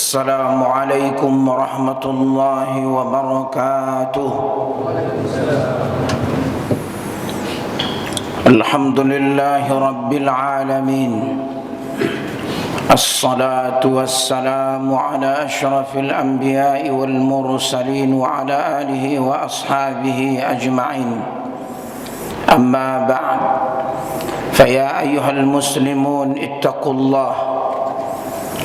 السلام عليكم ورحمة الله وبركاته. الحمد لله رب العالمين، الصلاة والسلام على أشرف الأنبياء والمرسلين وعلى آله وأصحابه أجمعين. أما بعد، فيا أيها المسلمون اتقوا الله.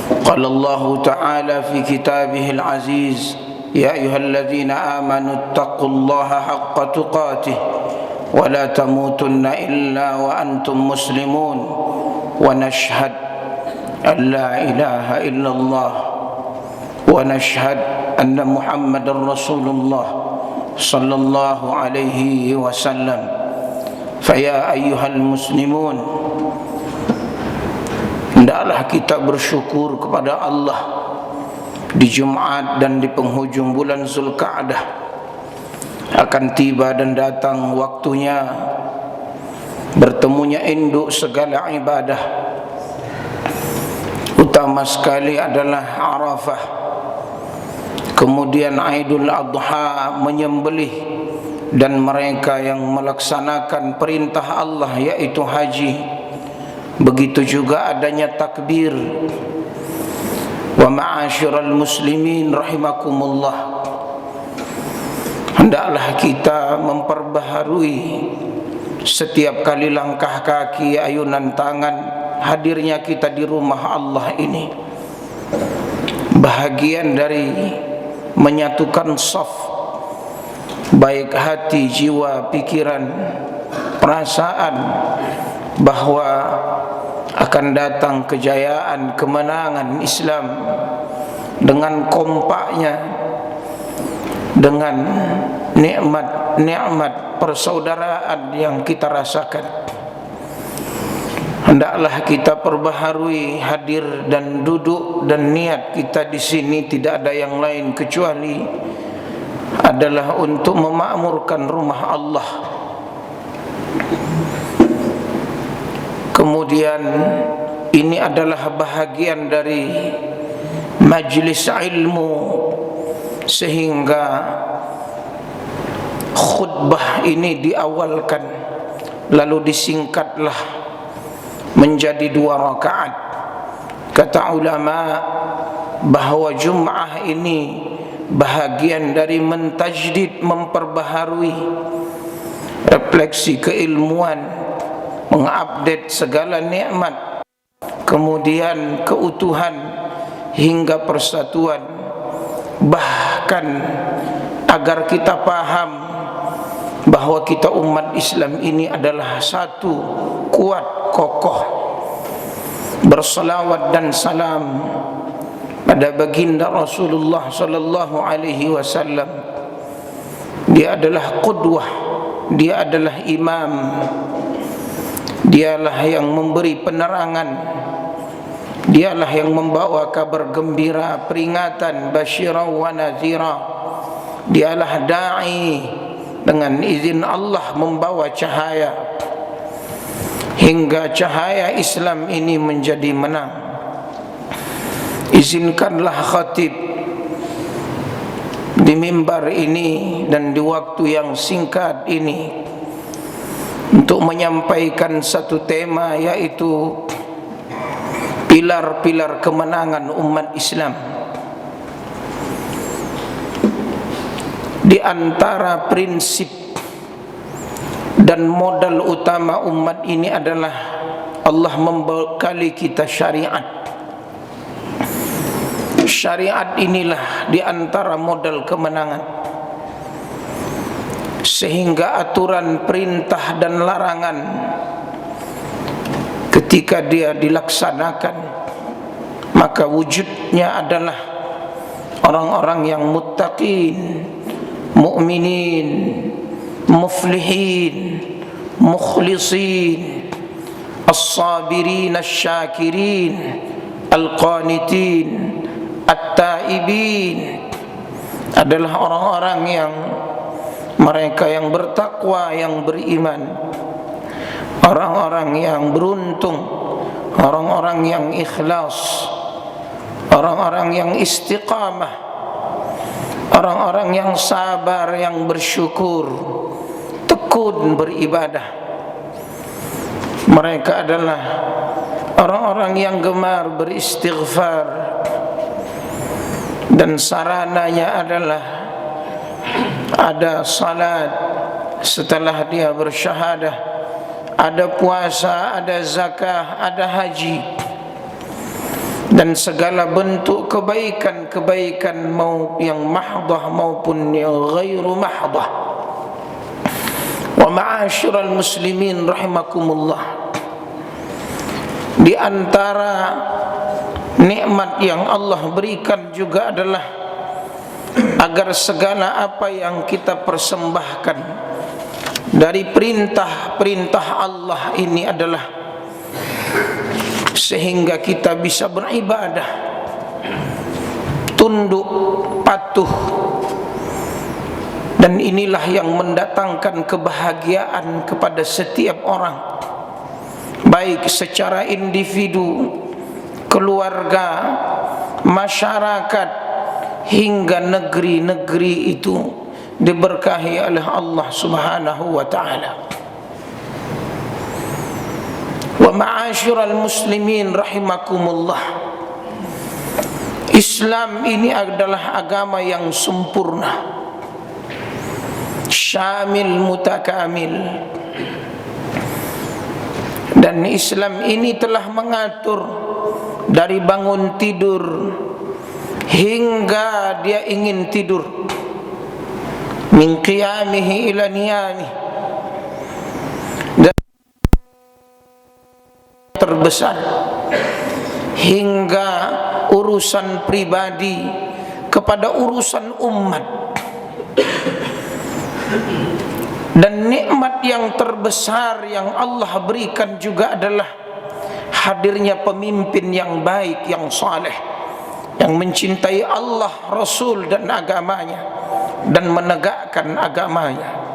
قال الله تعالى في كتابه العزيز: يا أيها الذين آمنوا اتقوا الله حق تقاته ولا تموتن إلا وأنتم مسلمون ونشهد أن لا إله إلا الله ونشهد أن محمد رسول الله صلى الله عليه وسلم. فيا أيها المسلمون، hendaklah kita bersyukur kepada Allah di Jumat dan di penghujung bulan Zulqa'dah. Akan tiba dan datang waktunya bertemunya induk segala ibadah. Utama sekali adalah Arafah, kemudian Aidul Adha, menyembelih, dan mereka yang melaksanakan perintah Allah yaitu haji. Begitu juga adanya takbir. Wa ma'asyiral muslimin rahimakumullah, hendaklah kita memperbaharui setiap kali langkah kaki, ayunan tangan, hadirnya kita di rumah Allah ini bahagian dari menyatukan saf, baik hati, jiwa, pikiran, perasaan, bahwa akan datang kejayaan, kemenangan Islam dengan kompaknya, dengan nikmat persaudaraan yang kita rasakan. Hendaklah kita perbaharui hadir dan duduk dan niat kita di sini tidak ada yang lain kecuali adalah untuk memakmurkan rumah Allah. Kemudian ini adalah bahagian dari majlis ilmu, sehingga khutbah ini diawalkan lalu disingkatlah menjadi 2 rakaat. Kata ulama bahwa Jum'ah ini bahagian dari mentajdid, memperbaharui refleksi keilmuan, mengupdate segala nikmat, kemudian keutuhan hingga persatuan, bahkan agar kita paham bahwa kita umat Islam ini adalah satu, kuat, kokoh. Bersalawat dan salam pada baginda Rasulullah sallallahu alaihi wasallam. Dia adalah qudwah, dia adalah imam, dialah yang memberi penerangan, dialah yang membawa kabar gembira, peringatan, basyira wa nazira. Dialah da'i, dengan izin Allah membawa cahaya hingga cahaya Islam ini menjadi menang. Izinkanlah khatib di mimbar ini dan di waktu yang singkat ini untuk menyampaikan satu tema, yaitu pilar-pilar kemenangan umat Islam. Di antara prinsip dan modal utama umat ini adalah Allah membekali kita syariat. Syariat inilah di antara modal kemenangan, sehingga aturan perintah dan larangan ketika dia dilaksanakan, maka wujudnya adalah orang-orang yang muttaqin, mu'minin, muflihin, mukhlisin, as-sabirin, as-syakirin, al-qanitin, at-taibin. Adalah orang-orang yang mereka yang bertakwa, yang beriman, orang-orang yang beruntung, orang-orang yang ikhlas, orang-orang yang istiqamah, orang-orang yang sabar, yang bersyukur, tekun beribadah. Mereka adalah orang-orang yang gemar beristighfar, dan sarananya adalah ada salat setelah dia bersyahadah, ada puasa, ada zakah, ada haji, dan segala bentuk kebaikan-kebaikan mau yang mahdah maupun yang ghairu mahdah. Wa ma'asyiral muslimin rahimakumullah, di antara nikmat yang Allah berikan juga adalah agar segala apa yang kita persembahkan dari perintah-perintah Allah ini adalah sehingga kita bisa beribadah, tunduk, patuh, dan inilah yang mendatangkan kebahagiaan kepada setiap orang, baik secara individu, keluarga, masyarakat, hingga negeri-negeri itu diberkahi oleh Allah Subhanahu wa ta'ala. Wa ma'asyiral muslimin rahimakumullah, Islam ini adalah agama yang sempurna, syamil mutakamil. Dan Islam ini telah mengatur dari bangun tidur hingga dia ingin tidur, min qiyamihi ila niyamih, dan terbesar hingga urusan pribadi kepada urusan umat. Dan nikmat yang terbesar yang Allah berikan juga adalah hadirnya pemimpin yang baik, yang saleh, yang mencintai Allah, Rasul dan agamanya, dan menegakkan agamanya.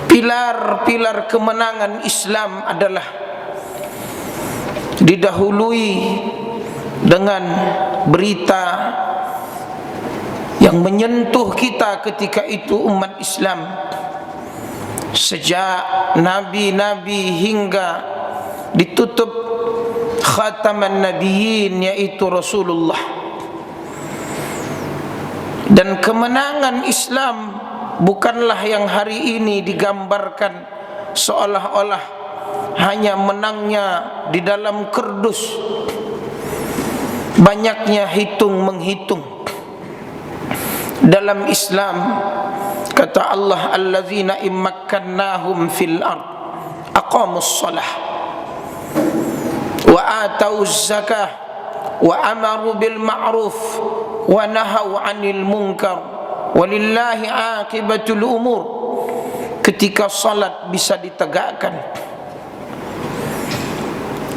Pilar-pilar kemenangan Islam adalah didahului dengan berita yang menyentuh kita ketika itu umat Islam, sejak nabi-nabi hingga ditutup khataman nabiyyin, yaitu Rasulullah. Dan kemenangan Islam bukanlah yang hari ini digambarkan seolah-olah hanya menangnya di dalam kerdus, banyaknya hitung-menghitung. Dalam Islam kata Allah, allazina immakkannahum fil ard aqamus shalah wa atauz zakah wa amaru bil ma'ruf wa nahaw 'anil munkar walillahi 'aqibatul umur. Ketika salat bisa ditegakkan,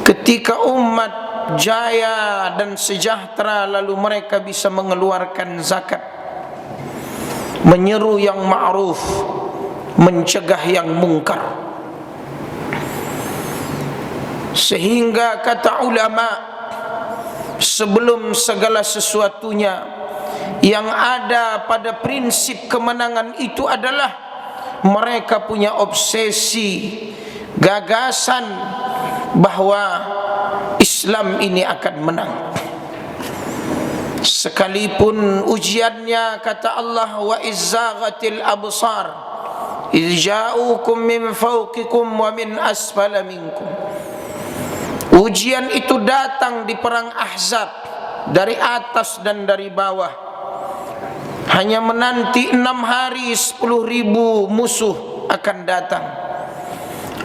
ketika umat jaya dan sejahtera, lalu mereka bisa mengeluarkan zakat, menyeru yang ma'ruf, mencegah yang mungkar. Sehingga kata ulama, sebelum segala sesuatunya yang ada pada prinsip kemenangan itu adalah mereka punya obsesi, gagasan bahwa Islam ini akan menang. Sekalipun ujiannya, kata Allah, wa izzaghatil absar izja'ukum min fawqikum wa min asfala minkum. Ujian itu datang di perang Ahzab, dari atas dan dari bawah. Hanya menanti 6 hari 10.000 musuh akan datang.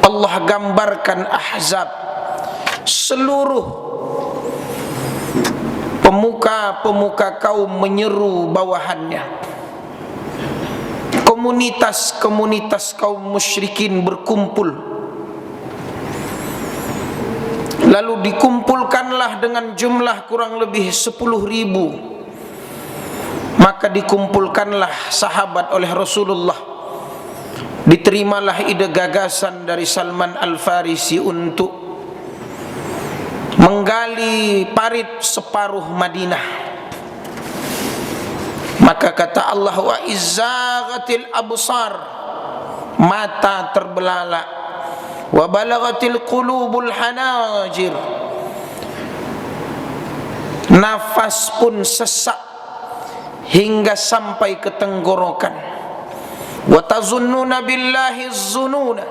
Allah gambarkan Ahzab, seluruh pemuka-pemuka kaum menyeru bawahannya. Komunitas-komunitas kaum musyrikin berkumpul. Lalu dikumpulkanlah dengan jumlah kurang lebih 10.000. Maka dikumpulkanlah sahabat oleh Rasulullah. Diterimalah ide gagasan dari Salman Al-Farisi untuk menggali parit separuh Madinah. Maka kata Allah, wa izzaghatil absar, mata terbelalak, wa balaghatil qulubul hanajir, nafas pun sesak hingga sampai ke tenggorokan, wa tazunnuna billahi zununa,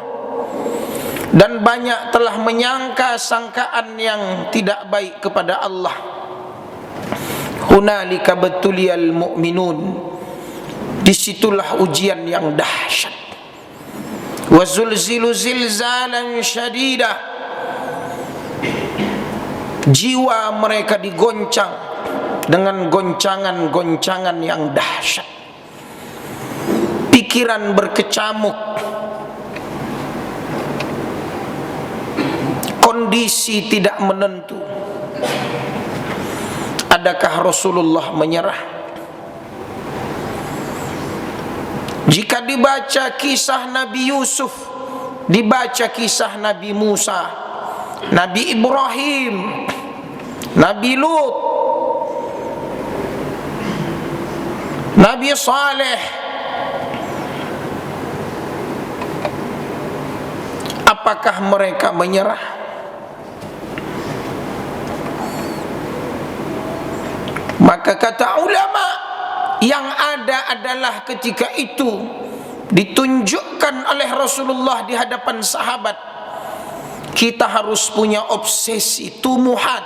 dan banyak telah menyangka sangkaan yang tidak baik kepada Allah. Hunalika batuliyal mu'minun, disitulah ujian yang dahsyat. Wa zulzilu zilzalan syadida, jiwa mereka digoncang dengan goncangan-goncangan yang dahsyat. Pikiran berkecamuk, kondisi tidak menentu. Adakah Rasulullah menyerah? Jika dibaca kisah Nabi Yusuf, dibaca kisah Nabi Musa, Nabi Ibrahim, Nabi Lut, Nabi Saleh, apakah mereka menyerah? Maka kata ulama, yang ada adalah ketika itu ditunjukkan oleh Rasulullah di hadapan sahabat, kita harus punya obsesi, tumuhat.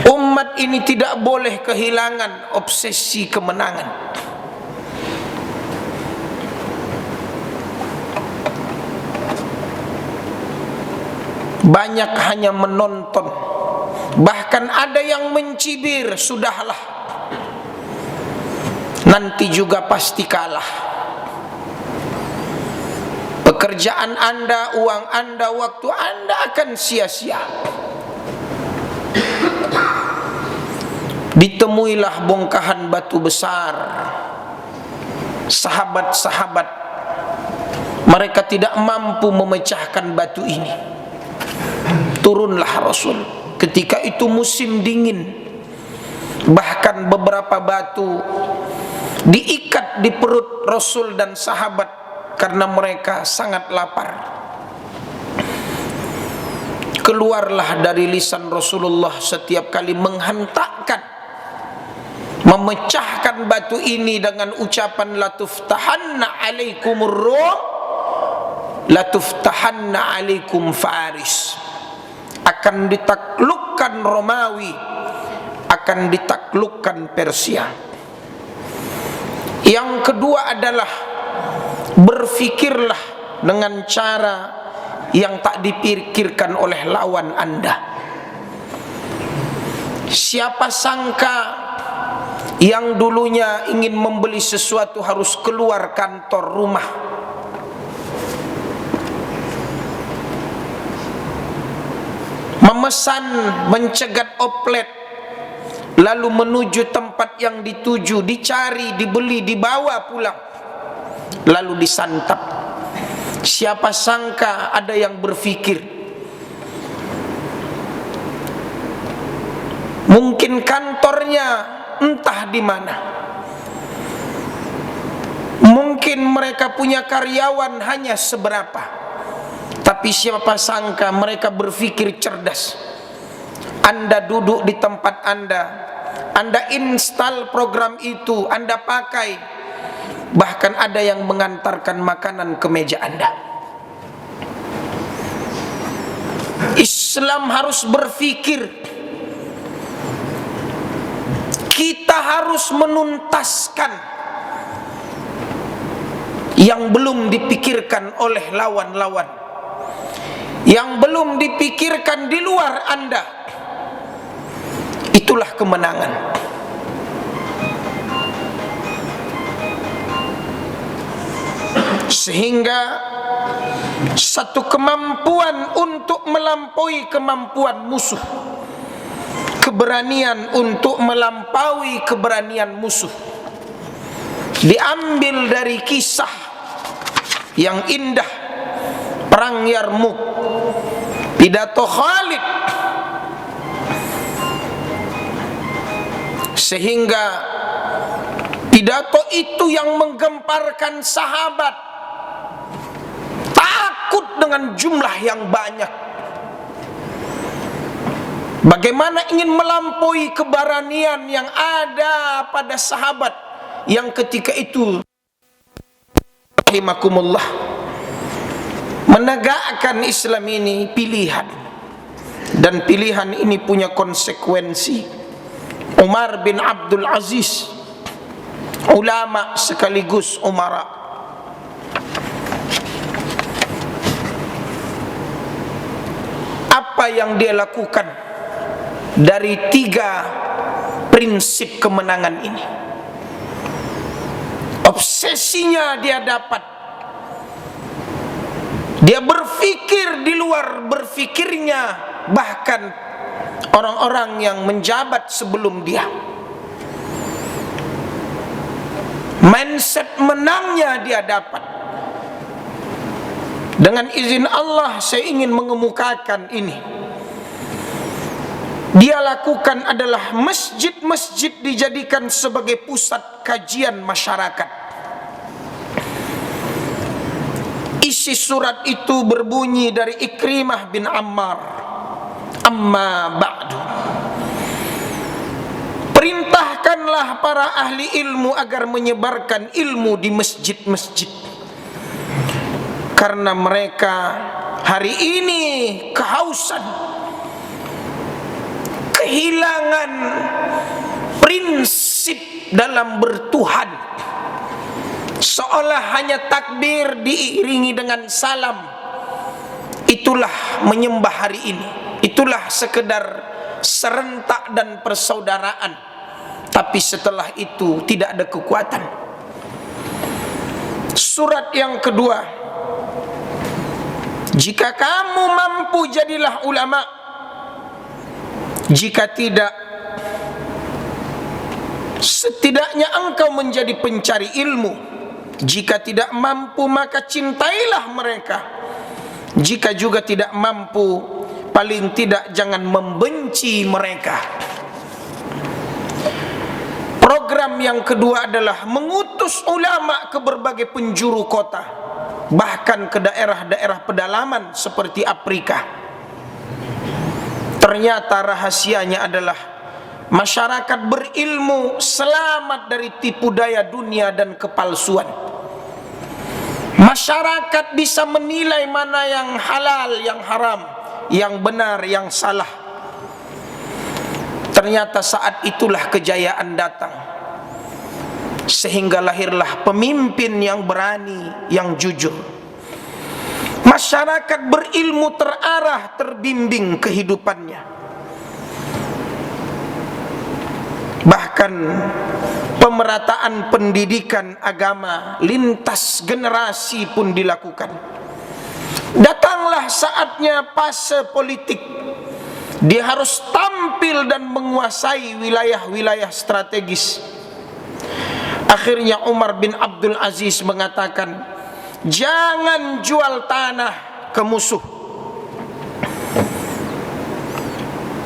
Umat ini tidak boleh kehilangan obsesi kemenangan. Banyak hanya menonton, bahkan ada yang mencibir, sudahlah, nanti juga pasti kalah. Pekerjaan Anda, uang Anda, waktu Anda akan sia-sia. Ditemuilah bongkahan batu besar. Sahabat-sahabat mereka tidak mampu memecahkan batu ini. Turunlah Rasul. Ketika itu musim dingin, bahkan beberapa batu diikat di perut Rasul dan sahabat karena mereka sangat lapar. Keluarlah dari lisan Rasulullah setiap kali menghentakkan, memecahkan batu ini dengan ucapan latuftahanna alaikumur rum, latuftahanna alaikum Faris. Akan ditaklukkan Romawi, akan ditaklukkan Persia. Yang kedua adalah berfikirlah dengan cara yang tak dipikirkan oleh lawan Anda. Siapa sangka yang dulunya ingin membeli sesuatu harus keluar kantor rumah, memesan, mencegat oplet, lalu menuju tempat yang dituju, dicari, dibeli, dibawa pulang, lalu disantap. Siapa sangka ada yang berpikir mungkin kantornya entah di mana, mungkin mereka punya karyawan hanya seberapa, tapi siapa sangka mereka berpikir cerdas. Anda duduk di tempat Anda install program itu, Anda pakai, bahkan ada yang mengantarkan makanan ke meja Anda. Islam harus berpikir, kita harus menuntaskan yang belum dipikirkan oleh lawan-lawan, yang belum dipikirkan di luar Anda. Itulah kemenangan. Sehingga satu kemampuan untuk melampaui kemampuan musuh, keberanian untuk melampaui keberanian musuh, diambil dari kisah yang indah perang Yarmuk. pidato Khalid, sehingga pidato itu yang menggemparkan sahabat takut dengan jumlah yang banyak. Bagaimana ingin melampaui keberanian yang ada pada sahabat yang ketika itu rahimakumullah menegakkan Islam ini pilihan, dan pilihan ini punya konsekuensi. Umar bin Abdul Aziz, ulama sekaligus umara, apa yang dia lakukan dari 3 prinsip kemenangan ini? Obsesinya dia dapat. Dia berpikir di luar berpikirnya bahkan orang-orang yang menjabat sebelum dia. Mindset menangnya dia dapat. Dengan izin Allah saya ingin mengemukakan ini. Dia lakukan adalah masjid-masjid dijadikan sebagai pusat kajian masyarakat. Isi surat itu berbunyi dari Ikrimah bin Ammar, amma ba'du, perintahkanlah para ahli ilmu agar menyebarkan ilmu di masjid-masjid, karena mereka hari ini kehausan, kehilangan prinsip dalam bertuhan, seolah hanya takbir diiringi dengan salam itulah menyembah hari ini, itulah sekedar serentak dan persaudaraan, tapi setelah itu tidak ada kekuatan. Surat yang kedua, jika kamu mampu jadilah ulama, jika tidak, setidaknya engkau menjadi pencari ilmu. Jika tidak mampu maka cintailah mereka. Jika juga tidak mampu, paling tidak jangan membenci mereka. Program yang kedua adalah mengutus ulama ke berbagai penjuru kota, bahkan ke daerah-daerah pedalaman seperti Afrika. Ternyata rahasianya adalah masyarakat berilmu selamat dari tipu daya dunia dan kepalsuan. Masyarakat bisa menilai mana yang halal, yang haram, yang benar, yang salah. Ternyata saat itulah kejayaan datang, sehingga lahirlah pemimpin yang berani, yang jujur. Masyarakat berilmu terarah, terbimbing kehidupannya. Bahkan pemerataan pendidikan agama lintas generasi pun dilakukan. Datanglah saatnya fase politik. Dia harus tampil dan menguasai wilayah-wilayah strategis. Akhirnya Umar bin Abdul Aziz mengatakan, jangan jual tanah ke musuh.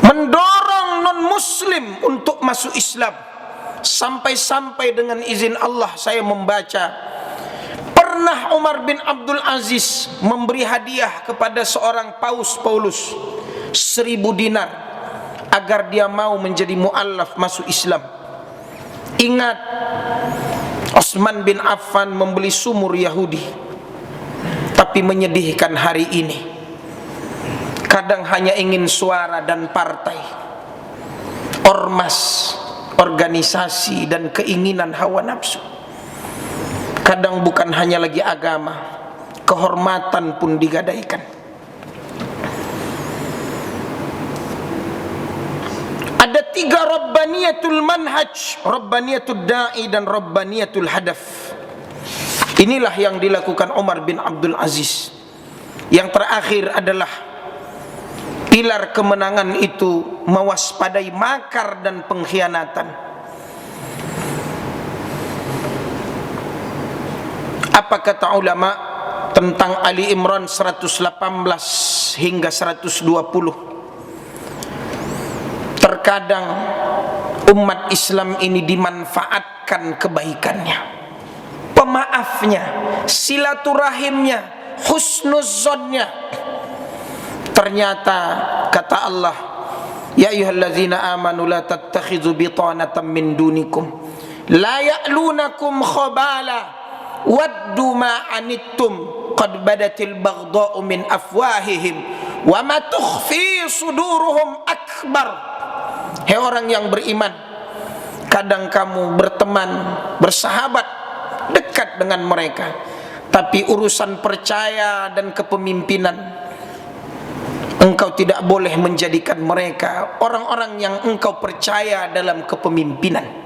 Mendorong non-muslim untuk masuk Islam. Sampai-sampai dengan izin Allah saya membaca, pernah Umar bin Abdul Aziz memberi hadiah kepada seorang Paulus 1000 dinar agar dia mau menjadi mu'allaf masuk Islam. Ingat, Utsman bin Affan membeli sumur Yahudi. Tapi menyedihkan hari ini, kadang hanya ingin suara dan partai, ormas, organisasi, dan keinginan hawa nafsu. Kadang bukan hanya lagi agama, kehormatan pun digadaikan. Ada 3 rabbaniyatul manhaj, rabbaniyatul da'i, dan rabbaniyatul hadaf. Inilah yang dilakukan Umar bin Abdul Aziz. Yang terakhir adalah pilar kemenangan itu mewaspadai makar dan pengkhianatan. Apa kata ulama? tentang Ali Imran 118 hingga 120. Terkadang umat Islam ini dimanfaatkan kebaikannya, pemaafnya, silaturahimnya, husnuzonnya. Ternyata kata Allah, ya ayyuhallazina amanu la tattakhidhu bitanatan min dunikum la ya'lunakum khabala waddu ma anittum qad badatil baghdha'u min afwahihim wa ma tukhfi suduruhum akbar. Hei orang yang beriman, kadang kamu berteman, bersahabat, dekat dengan mereka, tapi urusan percaya dan kepemimpinan engkau tidak boleh menjadikan mereka orang-orang yang engkau percaya dalam kepemimpinan.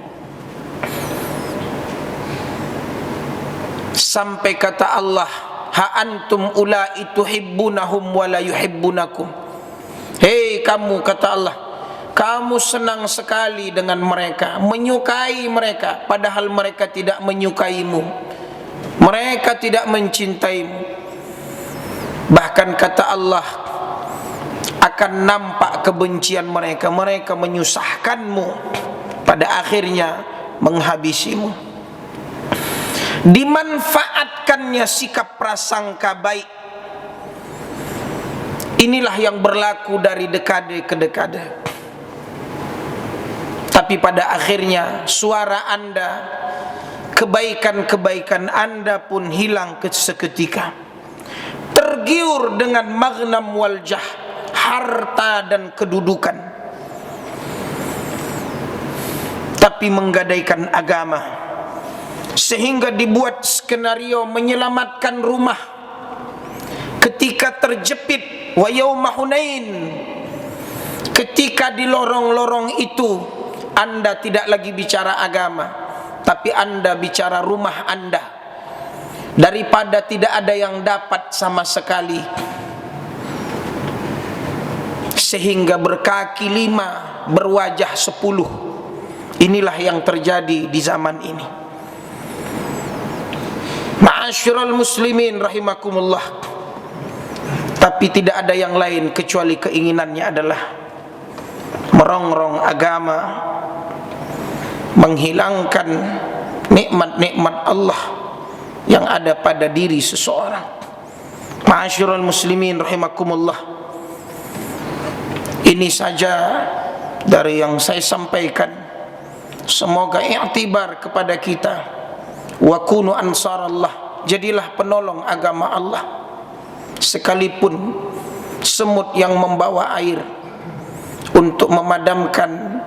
Sampai kata Allah, ha antum ulai tuhibbunahum wa la yuhibbunakum. Hei kamu, kata Allah, kamu senang sekali dengan mereka, menyukai mereka, padahal mereka tidak menyukaimu, mereka tidak mencintaimu. Bahkan kata Allah, akan nampak kebencian mereka, mereka menyusahkanmu, pada akhirnya menghabisimu. Dimanfaatkannya sikap prasangka baik. Inilah yang berlaku dari dekade ke dekade. Tapi pada akhirnya suara Anda, kebaikan-kebaikan Anda pun hilang seketika. Tergiur dengan maghnam wal jah, harta dan kedudukan, tapi menggadaikan agama, sehingga dibuat skenario menyelamatkan rumah ketika terjepit. Wa yauma Hunain, ketika di lorong-lorong itu Anda tidak lagi bicara agama, tapi Anda bicara rumah Anda, daripada tidak ada yang dapat sama sekali, sehingga berkaki 5, berwajah 10. Inilah yang terjadi di zaman ini. Ma'asyiral muslimin rahimakumullah. Tapi tidak ada yang lain kecuali keinginannya adalah merongrong agama, menghilangkan nikmat-nikmat Allah yang ada pada diri seseorang. Ma'asyiral muslimin rahimakumullah. Ini saja dari yang saya sampaikan. Semoga i'tibar kepada kita. Wa kunu ansarallah, jadilah penolong agama Allah. Sekalipun semut yang membawa air untuk memadamkan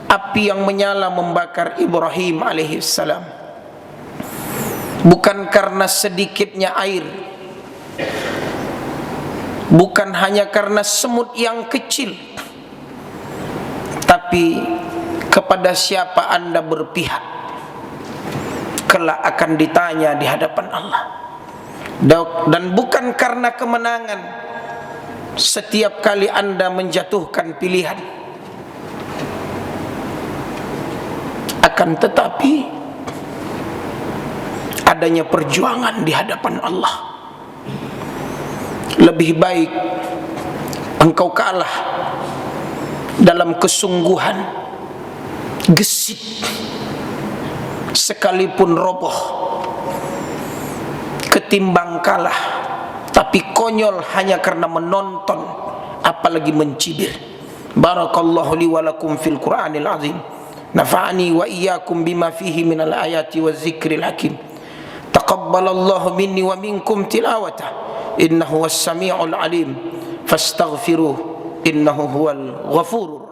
api yang menyala membakar Ibrahim alaihissalam, bukan karena sedikitnya air, bukan hanya karena semut yang kecil, tapi kepada siapa Anda berpihak, kelak akan ditanya di hadapan Allah. Dan bukan karena kemenangan setiap kali Anda menjatuhkan pilihan, akan tetapi adanya perjuangan di hadapan Allah. Lebih baik engkau kalah dalam kesungguhan, gesit, sekalipun roboh, ketimbang kalah tapi konyol hanya karena menonton, apalagi mencibir. Barakallahu li wa lakum fil Qur'anil azim. Nafa'ani wa iyyakum bima fihi minal ayati waz zikril hakim. Taqabbalallahu minni wa minkum tilawatah. Innahu was sami'ul alim. Fastaghfiruh innahu huwal ghafurur